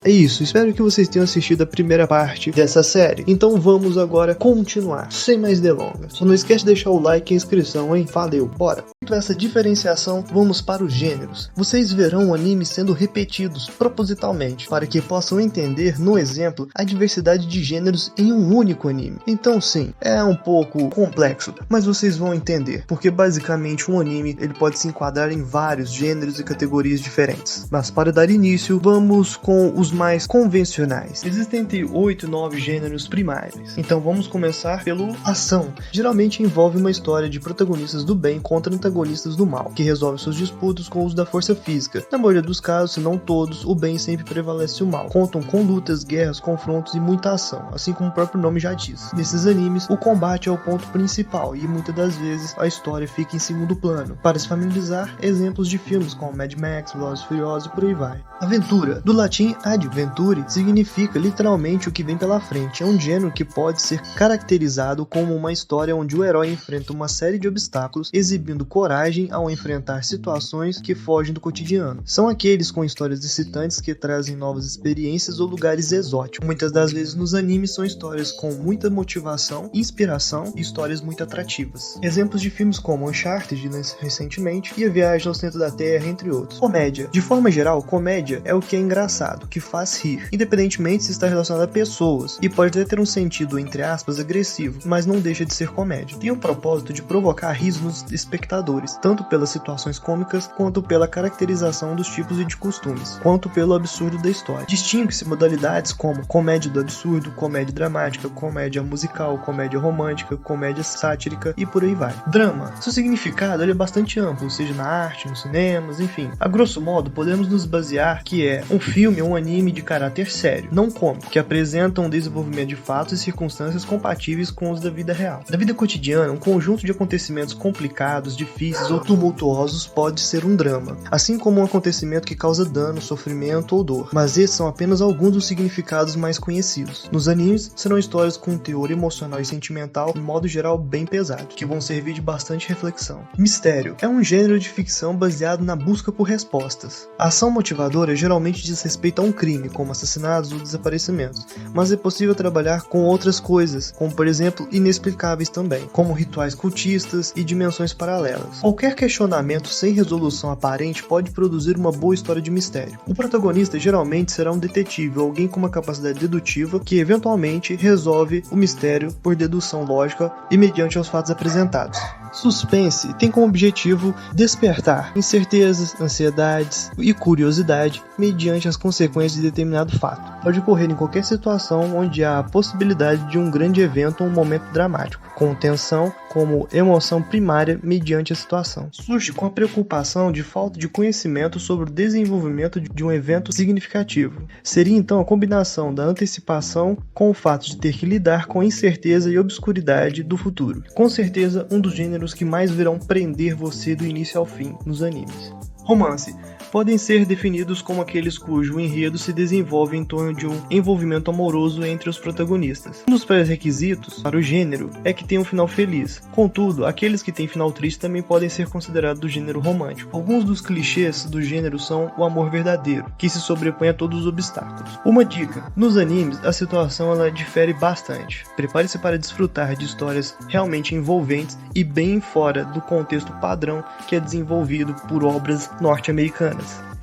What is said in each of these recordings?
É isso, espero que vocês tenham assistido a primeira parte dessa série. Então vamos agora continuar, sem mais delongas. Só não esquece de deixar o like e a inscrição, hein? Valeu, bora! Feito essa diferenciação, vamos para os gêneros. Vocês verão animes sendo repetidos propositalmente, para que possam entender, no exemplo, a diversidade de gêneros em um único anime. Então sim, é um pouco complexo, mas vocês vão entender, porque basicamente um anime ele pode se enquadrar em vários gêneros e categorias diferentes. Mas para dar início, vamos com os mais convencionais. Existem entre 8 e 9 gêneros primários. Então vamos começar pelo ação. Geralmente envolve uma história de protagonistas do bem contra antagonistas do mal, que resolvem seus disputas com o uso da força física. Na maioria dos casos, se não todos, o bem sempre prevalece o mal. Contam com lutas, guerras, confrontos e muita ação, assim como o próprio nome já diz. Nesses animes, o combate é o ponto principal e muitas das vezes a história fica em segundo plano. Para se familiarizar, exemplos de filmes como Mad Max, Velozes e Furiosos e por aí vai. Aventura, do latim adventure, significa literalmente o que vem pela frente. É um gênero que pode ser caracterizado como uma história onde o herói enfrenta uma série de obstáculos, exibindo coragem ao enfrentar situações que fogem do cotidiano. São aqueles com histórias excitantes que trazem novas experiências ou lugares exóticos. Muitas das vezes nos animes são histórias com muita motivação, inspiração e histórias muito atrativas. Exemplos de filmes como Uncharted recentemente e A Viagem ao Centro da Terra, entre outros. Comédia. De forma geral, comédia é o que é engraçado, que faz rir, independentemente se está relacionado a pessoas, e pode até ter um sentido, entre aspas, agressivo, mas não deixa de ser comédia. Tem o propósito de provocar riso nos espectadores, tanto pelas situações cômicas, quanto pela caracterização dos tipos e de costumes, quanto pelo absurdo da história. Distingue-se modalidades como comédia do absurdo, comédia dramática, comédia musical, comédia romântica, comédia sátrica e por aí vai. Drama. Seu significado ele é bastante amplo, seja na arte, nos cinemas, enfim. A grosso modo, podemos nos basear que é um filme ou um anime de caráter sério, não cômico, que apresenta um desenvolvimento de fatos e circunstâncias compatíveis com os da vida real. Na vida cotidiana, um conjunto de acontecimentos complicados, difíceis ou tumultuosos pode ser um drama, assim como um acontecimento que causa dano, sofrimento ou dor, mas esses são apenas alguns dos significados mais conhecidos. Nos animes, serão histórias com um teor emocional e sentimental, de modo geral, bem pesado, que vão servir de bastante reflexão. Mistério é um gênero de ficção baseado na busca por respostas. A ação motivadora geralmente diz respeito a um crime, como assassinatos ou desaparecimentos, mas é possível trabalhar com outras coisas, como por exemplo inexplicáveis também, como rituais cultistas e dimensões paralelas. Qualquer questionamento sem resolução aparente pode produzir uma boa história de mistério. O protagonista geralmente será um detetive ou alguém com uma capacidade dedutiva que eventualmente resolve o mistério por dedução lógica e mediante os fatos apresentados. Suspense tem como objetivo despertar incertezas, ansiedades e curiosidade mediante as consequências de determinado fato. Pode ocorrer em qualquer situação onde há a possibilidade de um grande evento ou um momento dramático, com tensão como emoção primária mediante a situação. Surge com a preocupação de falta de conhecimento sobre o desenvolvimento de um evento significativo. Seria então a combinação da antecipação com o fato de ter que lidar com a incerteza e obscuridade do futuro. Com certeza, um dos gêneros que mais verão prender você do início ao fim nos animes. Romance. Podem ser definidos como aqueles cujo enredo se desenvolve em torno de um envolvimento amoroso entre os protagonistas. Um dos pré-requisitos para o gênero é que tenha um final feliz. Contudo, aqueles que têm final triste também podem ser considerados do gênero romântico. Alguns dos clichês do gênero são o amor verdadeiro, que se sobrepõe a todos os obstáculos. Uma dica: nos animes, a situação ela difere bastante. Prepare-se para desfrutar de histórias realmente envolventes e bem fora do contexto padrão que é desenvolvido por obras norte-americanas.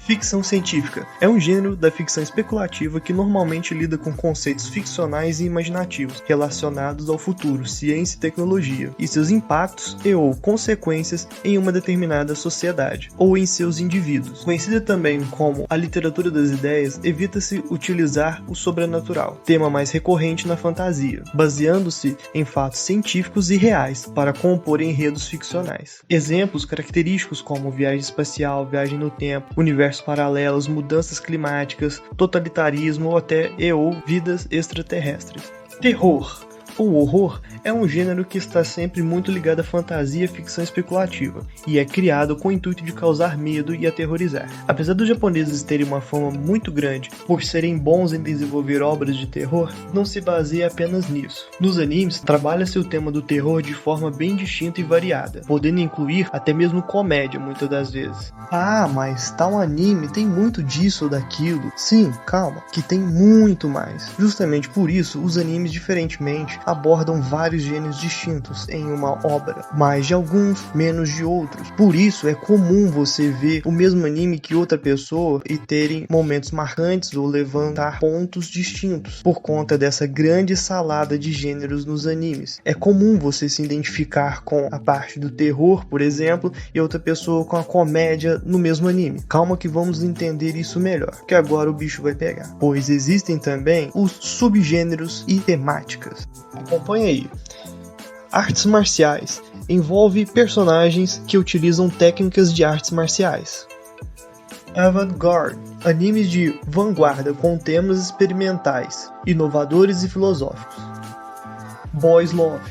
Ficção científica é um gênero da ficção especulativa que normalmente lida com conceitos ficcionais e imaginativos relacionados ao futuro, ciência e tecnologia, e seus impactos e ou consequências em uma determinada sociedade, ou em seus indivíduos. Conhecida também como a literatura das ideias, evita-se utilizar o sobrenatural, tema mais recorrente na fantasia, baseando-se em fatos científicos e reais para compor enredos ficcionais. Exemplos característicos como viagem espacial, viagem no tempo, universo paralelos, mudanças climáticas, totalitarismo ou até vidas extraterrestres. Terror. O horror é um gênero que está sempre muito ligado à fantasia e ficção especulativa, e é criado com o intuito de causar medo e aterrorizar. Apesar dos japoneses terem uma fama muito grande por serem bons em desenvolver obras de terror, não se baseia apenas nisso. Nos animes, trabalha-se o tema do terror de forma bem distinta e variada, podendo incluir até mesmo comédia muitas das vezes. Ah, mas tal anime tem muito disso ou daquilo. Sim, calma, que tem muito mais. Justamente por isso, os animes diferentemente abordam vários gêneros distintos em uma obra, mais de alguns, menos de outros. Por isso é comum você ver o mesmo anime que outra pessoa e terem momentos marcantes ou levantar pontos distintos por conta dessa grande salada de gêneros nos animes. É comum você se identificar com a parte do terror, por exemplo, e outra pessoa com a comédia no mesmo anime. Calma que vamos entender isso melhor, que agora o bicho vai pegar. Pois existem também os subgêneros e temáticas. Acompanha aí. Artes marciais envolve personagens que utilizam técnicas de artes marciais. Avant-garde, animes de vanguarda com temas experimentais, inovadores e filosóficos. Boys love,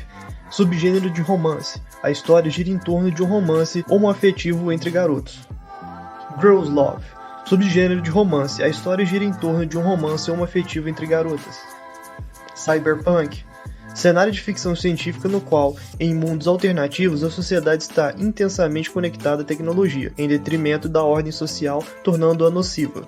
subgênero de romance. A história gira em torno de um romance homoafetivo entre garotos. Girls love, subgênero de romance. A história gira em torno de um romance homoafetivo entre garotas. Cyberpunk, cenário de ficção científica no qual, em mundos alternativos, a sociedade está intensamente conectada à tecnologia, em detrimento da ordem social, tornando-a nociva.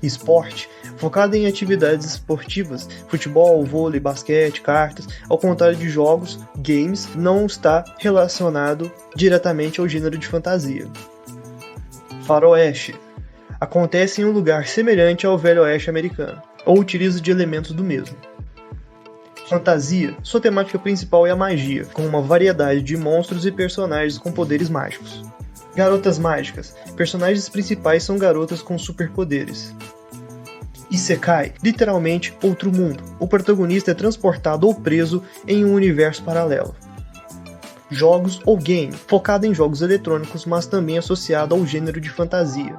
Esporte, focado em atividades esportivas, futebol, vôlei, basquete, cartas, ao contrário de jogos, games, não está relacionado diretamente ao gênero de fantasia. Faroeste, acontece em um lugar semelhante ao Velho Oeste americano, ou utiliza de elementos do mesmo. Fantasia, sua temática principal é a magia, com uma variedade de monstros e personagens com poderes mágicos. Garotas mágicas, personagens principais são garotas com superpoderes. Isekai, literalmente outro mundo, o protagonista é transportado ou preso em um universo paralelo. Jogos ou game, focado em jogos eletrônicos, mas também associado ao gênero de fantasia.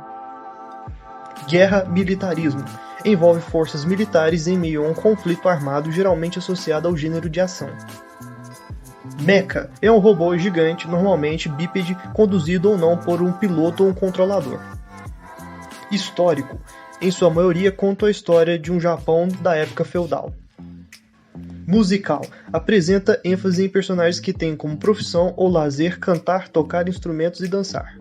Guerra, militarismo, envolve forças militares em meio a um conflito armado geralmente associado ao gênero de ação. Mecha é um robô gigante, normalmente bípede, conduzido ou não por um piloto ou um controlador. Histórico, em sua maioria conta a história de um Japão da época feudal. Musical, apresenta ênfase em personagens que têm como profissão ou lazer cantar, tocar instrumentos e dançar.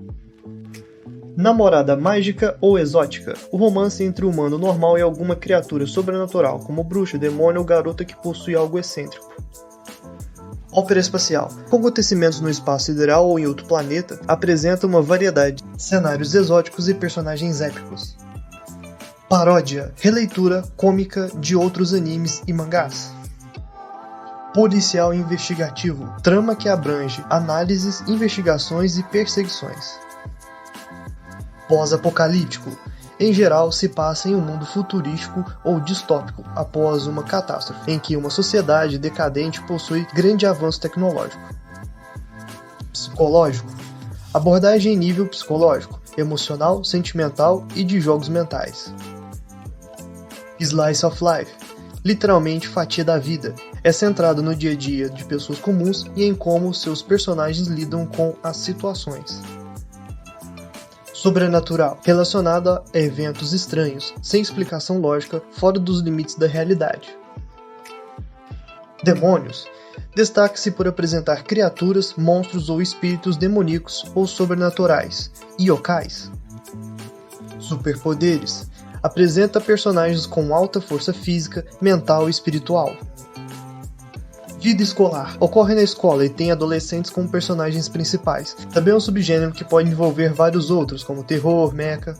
Namorada mágica ou exótica, o romance entre o humano normal e alguma criatura sobrenatural, como bruxa, demônio ou garota que possui algo excêntrico. Ópera espacial, com acontecimentos no espaço sideral ou em outro planeta, apresenta uma variedade de cenários exóticos e personagens épicos. Paródia, releitura cômica de outros animes e mangás. Policial investigativo, trama que abrange análises, investigações e perseguições. Pós-apocalíptico, em geral se passa em um mundo futurístico ou distópico após uma catástrofe, em que uma sociedade decadente possui grande avanço tecnológico. Psicológico, abordagem em nível psicológico, emocional, sentimental e de jogos mentais. Slice of life, literalmente fatia da vida, é centrado no dia a dia de pessoas comuns e em como seus personagens lidam com as situações. Sobrenatural, relacionado a eventos estranhos, sem explicação lógica, fora dos limites da realidade. Demônios, destaca-se por apresentar criaturas, monstros ou espíritos demoníacos ou sobrenaturais. Yokais. Superpoderes, apresenta personagens com alta força física, mental e espiritual. Vida escolar, ocorre na escola e tem adolescentes como personagens principais. Também é um subgênero que pode envolver vários outros, como terror, mecha.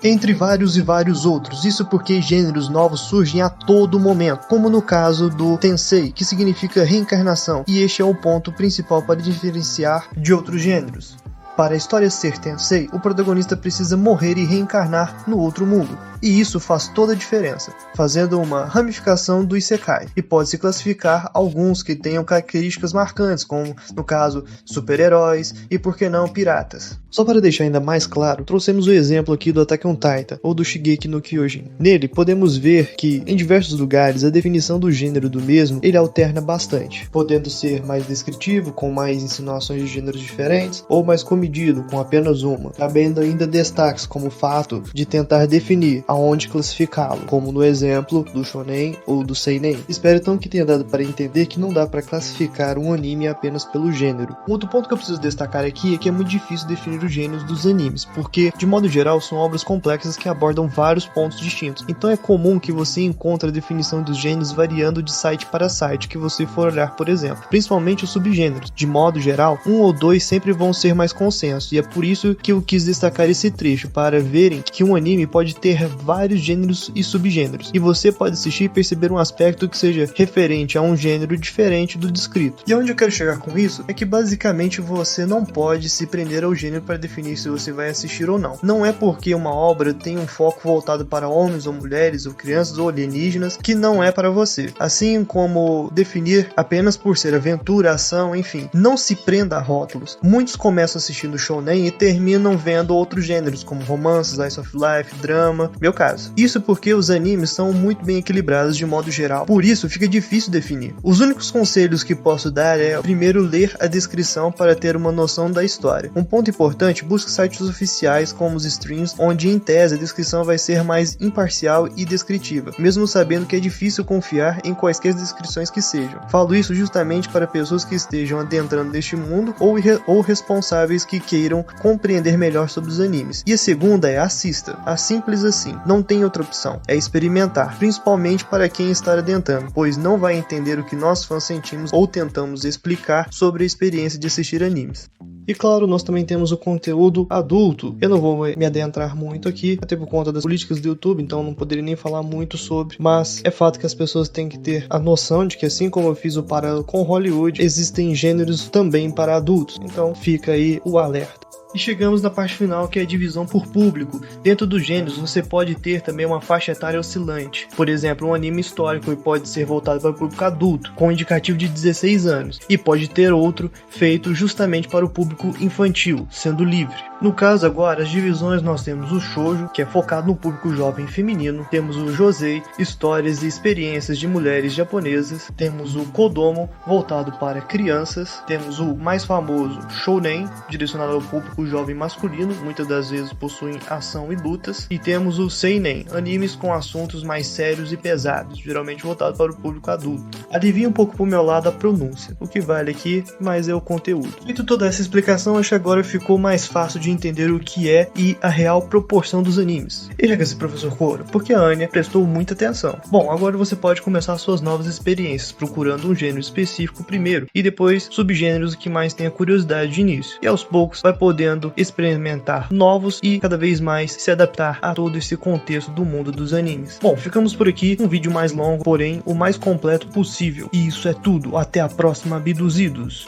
Entre vários e vários outros, isso porque gêneros novos surgem a todo momento, como no caso do Tensei, que significa reencarnação, e este é o ponto principal para diferenciar de outros gêneros. Para a história ser Tensei, o protagonista precisa morrer e reencarnar no outro mundo. e isso faz toda a diferença, fazendo uma ramificação do Isekai, e pode-se classificar alguns que tenham características marcantes, como, no caso, super-heróis e, por que não, piratas. Só para deixar ainda mais claro, trouxemos o exemplo aqui do Attack on Titan, ou do Shingeki no Kyojin. Nele, podemos ver que, em diversos lugares, a definição do gênero do mesmo, ele alterna bastante, podendo ser mais descritivo, com mais insinuações de gêneros diferentes, ou mais comedido, com apenas uma, cabendo ainda destaques como o fato de tentar definir aonde classificá-lo, como no exemplo do shonen ou do seinen. Espero então que tenha dado para entender que não dá para classificar um anime apenas pelo gênero. Um outro ponto que eu preciso destacar aqui é que é muito difícil definir os gêneros dos animes, porque, de modo geral, são obras complexas que abordam vários pontos distintos, então é comum que você encontre a definição dos gêneros variando de site para site que você for olhar, por exemplo, principalmente os subgêneros. De modo geral, um ou dois sempre vão ser mais consenso, e é por isso que eu quis destacar esse trecho, para verem que um anime pode ter vários gêneros e subgêneros, e você pode assistir e perceber um aspecto que seja referente a um gênero diferente do descrito. E onde eu quero chegar com isso é que basicamente você não pode se prender ao gênero para definir se você vai assistir ou não. Não é porque uma obra tem um foco voltado para homens ou mulheres ou crianças ou alienígenas que não é para você. Assim como definir apenas por ser aventura, ação, enfim. Não se prenda a rótulos. Muitos começam assistindo shonen e terminam vendo outros gêneros como romance, slice of life, drama, meu caso. Isso porque os animes são muito bem equilibrados de modo geral, por isso fica difícil definir. Os únicos conselhos que posso dar é primeiro ler a descrição para ter uma noção da história. Um ponto importante, busque sites oficiais como os streams, onde em tese a descrição vai ser mais imparcial e descritiva, mesmo sabendo que é difícil confiar em quaisquer descrições que sejam. Falo isso justamente para pessoas que estejam adentrando neste mundo ou responsáveis que queiram compreender melhor sobre os animes. E a segunda é assista. Simples assim, não tem outra opção, é experimentar, principalmente para quem está adentrando, pois não vai entender o que nós fãs sentimos ou tentamos explicar sobre a experiência de assistir animes. E claro, nós também temos o conteúdo adulto. Eu não vou me adentrar muito aqui, até por conta das políticas do YouTube, então não poderia nem falar muito sobre, mas é fato que as pessoas têm que ter a noção de que, assim como eu fiz o paralelo com Hollywood, existem gêneros também para adultos, então fica aí o alerta. E chegamos na parte final, que é a divisão por público. Dentro dos gêneros você pode ter também uma faixa etária oscilante. Por exemplo, um anime histórico pode ser voltado para o público adulto, com um indicativo de 16 anos, e pode ter outro feito justamente para o público infantil, sendo livre. No caso agora, as divisões nós temos o shoujo, que é focado no público jovem feminino, temos o josei, histórias e experiências de mulheres japonesas, temos o kodomo, voltado para crianças, temos o mais famoso shounen, direcionado ao público jovem masculino, muitas das vezes possuem ação e lutas, e temos o seinen, animes com assuntos mais sérios e pesados, geralmente voltado para o público adulto. Adivinha um pouco pro meu lado a pronúncia, o que vale aqui, mas é o conteúdo. Feito toda essa explicação, acho que agora ficou mais fácil de entender o que é e a real proporção dos animes. E já que esse professor Koro, porque a Anya prestou muita atenção. Bom, agora você pode começar suas novas experiências, procurando um gênero específico primeiro, e depois subgêneros que mais tenha curiosidade de início, e aos poucos vai podendo experimentar novos e cada vez mais se adaptar a todo esse contexto do mundo dos animes. Bom, ficamos por aqui, um vídeo mais longo, porém o mais completo possível. E isso é tudo, até a próxima, abduzidos!